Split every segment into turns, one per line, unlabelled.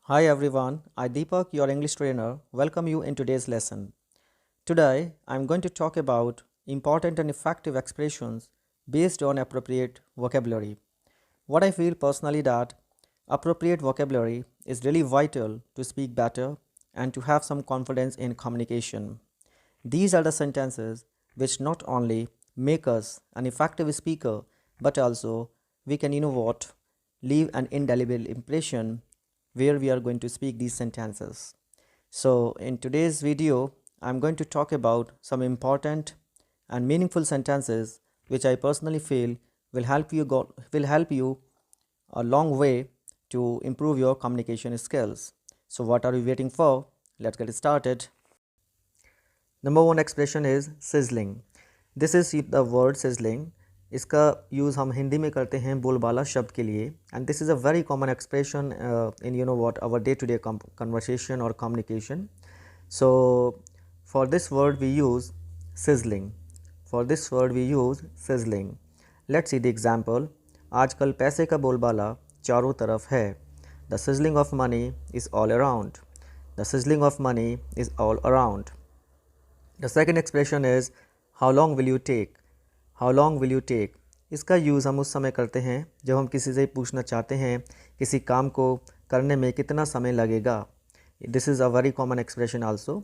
Hi everyone, I Deepak, your English trainer, welcome you in today's lesson. Today, I'm going to talk about important and effective expressions based on appropriate vocabulary. What I feel personally that appropriate vocabulary is really vital to speak better and to have some confidence in communication. These are the sentences which not only make us an effective speaker but also we can leave an indelible impression where we are going to speak these sentences. So in today's video I'm going to talk about some important and meaningful sentences which I personally feel will help you a long way to improve your communication skills. So what are we waiting for? Let's get started. Number one expression is sizzling. This is the word sizzling. इसका use हम हिंदी में करते हैं बोलबाला शब्द के लिए and this is a very common expression in what our day to day conversation और communication. So for this word we use sizzling. For this word we use sizzling. Let's see the example. आजकल पैसे का बोलबाला चारों तरफ है. The sizzling of money is all around. The sizzling of money is all around. The second expression is how long will you take? How long will you take? इसका use हम उस समय करते हैं जब हम किसी से पूछना चाहते हैं किसी काम को करने में कितना समय लगेगा. This is a very common expression also.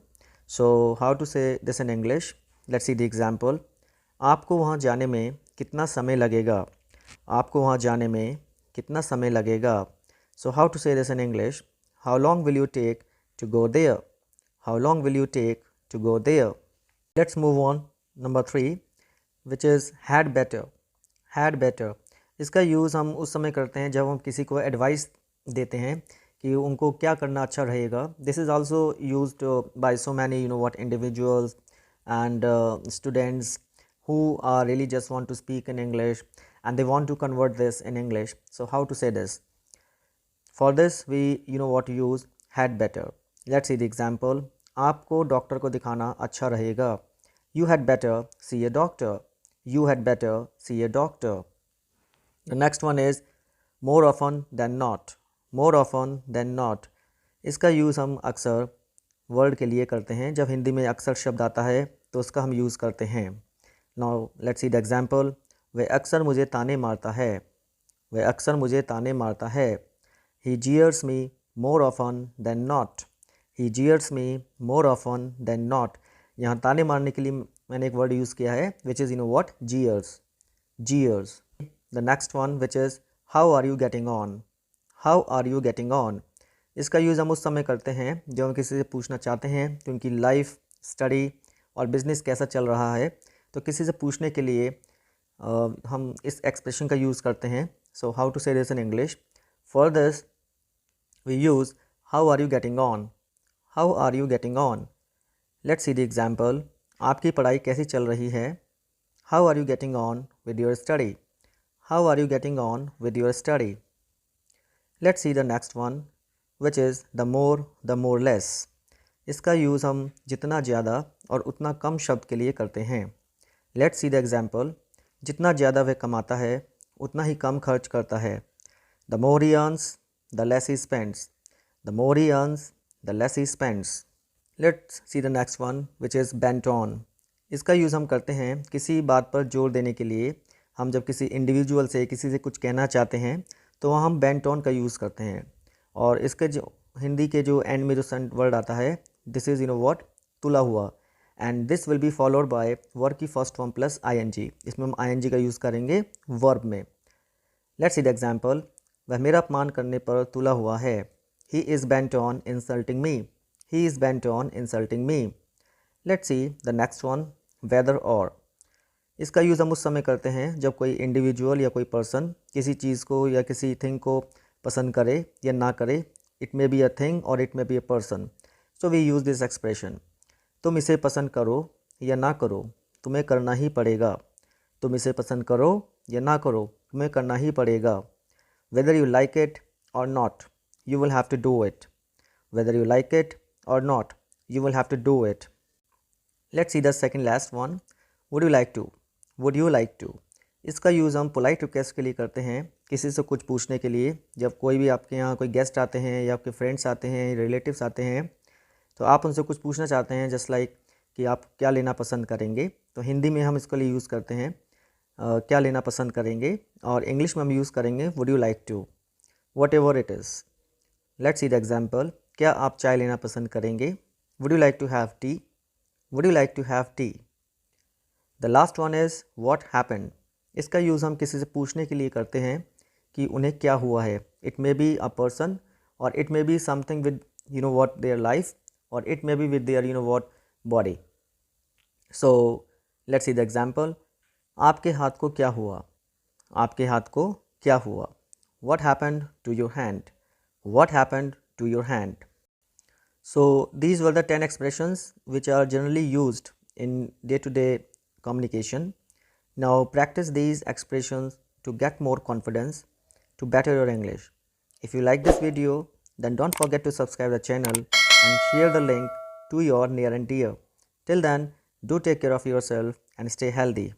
So how to say this in English. Let's see the example. आपको वहाँ जाने में कितना समय लगेगा. आपको वहाँ जाने में कितना समय लगेगा. So how to say this in English. How long will you take to go there. How long will you take to go there. Let's move on. Number 3, which is had better. Had better. इसका use हम उस समय करते हैं जब हम किसी को एडवाइस देते हैं कि उनको क्या करना अच्छा रहेगा. This is also used by so many individuals and students who are really just want to speak in English and they want to convert this in English. So how to say this? For this we use had better. Let's see the example. आपको doctor को दिखाना अच्छा रहेगा. You had better see a doctor. You had better see a doctor. The next one is more often than not. More often than not. इसका use हम अक्सर word के लिए करते हैं. जब हिंदी में अक्सर शब्द आता है तो उसका हम यूज़ करते हैं. Now let's see the example. वह अक्सर मुझे ताने मारता है. वह अक्सर मुझे ताने मारता है. He jeers me more often than not. He jeers me more often than not. यहाँ ताने मारने के लिए मैंने एक वर्ड यूज़ किया है which is what? Jeers. Jeers. The next one which is how are you getting on? How are you getting on? इसका यूज़ हम उस समय करते हैं जब हम किसी से पूछना चाहते हैं कि उनकी लाइफ, स्टडी और बिजनेस कैसा चल रहा है. तो किसी से पूछने के लिए हम इस एक्सप्रेशन का यूज़ करते हैं. So how to say this in English. For this we use how are you getting on. How are you getting on? Let's see the example. आपकी पढ़ाई कैसी चल रही है. How are you getting on with your study? How are you getting on with your study? Let's see the next one which is the more less. इसका use हम जितना ज़्यादा और उतना कम शब्द के लिए करते हैं. Let's see the example. जितना ज़्यादा वह कमाता है उतना ही कम खर्च करता है. The more he earns, the less he spends. The more he earns, the less he spends. Let's see the next one which is bent on. इसका यूज़ हम करते हैं किसी बात पर जोर देने के लिए. हम जब किसी इंडिविजुअल से किसी से कुछ कहना चाहते हैं तो वहाँ हम bent on का यूज़ करते हैं. और इसके जो हिंदी के जो एंड में जो वर्ड आता है दिस इज़ what? तुला हुआ. And this will be followed by verb की फर्स्ट फॉर्म प्लस ing. इसमें हम ing का यूज़ करेंगे वर्ब में. Let's see the example. वह मेरा अपमान करने पर तुला हुआ है. He is bent on insulting me. He is bent on insulting me. Let's see the next one, whether or. इसका यूज़ हम उस समय करते हैं जब कोई इंडिविजुअल या कोई पर्सन किसी चीज़ को या किसी थिंग को पसंद करे या ना करे. It may be a thing और it may be a person. So we use this expression. तुम इसे पसंद करो या ना करो तुम्हें करना ही पड़ेगा. तुम इसे पसंद करो या ना करो तुम्हें करना ही पड़ेगा. Whether you like it or not, you will have to do it. Whether you like it or not, you will have to do it. Let's see the second last one. Would you like to? Would you like to? इसका use हम polite request के लिए करते हैं, किसी से कुछ पूछने के लिए। जब कोई भी आपके यहाँ कोई गेस्ट आते हैं या आपके फ्रेंड्स आते हैं, रिलेटिव्स आते हैं, तो आप उनसे कुछ पूछना चाहते हैं, जस्ट लाइक कि आप क्या लेना पसंद करेंगे। तो हिंदी में हम इसके लिए यूज़ करते हैं क्या लेना पसंद करेंगे, और इंग्लिश में हम यूज़ करेंगे would you like to, whatever it is. Let's see the example. क्या आप चाय लेना पसंद करेंगे? Would you like to have tea? Would you like to have tea? The last one is what happened. इसका use हम किसी से पूछने के लिए करते हैं कि उन्हें क्या हुआ है। It may be a person, और it may be something with what their life, और it may be with their what body. So let's see the example. आपके हाथ को क्या हुआ? आपके हाथ को क्या हुआ? What happened to your hand? What happened to your hand? So these were the 10 expressions which are generally used in day-to-day communication. Now practice these expressions to get more confidence, to better your English. If you like this video, then don't forget to subscribe the channel and share the link to your near and dear. Till then, do take care of yourself and stay healthy.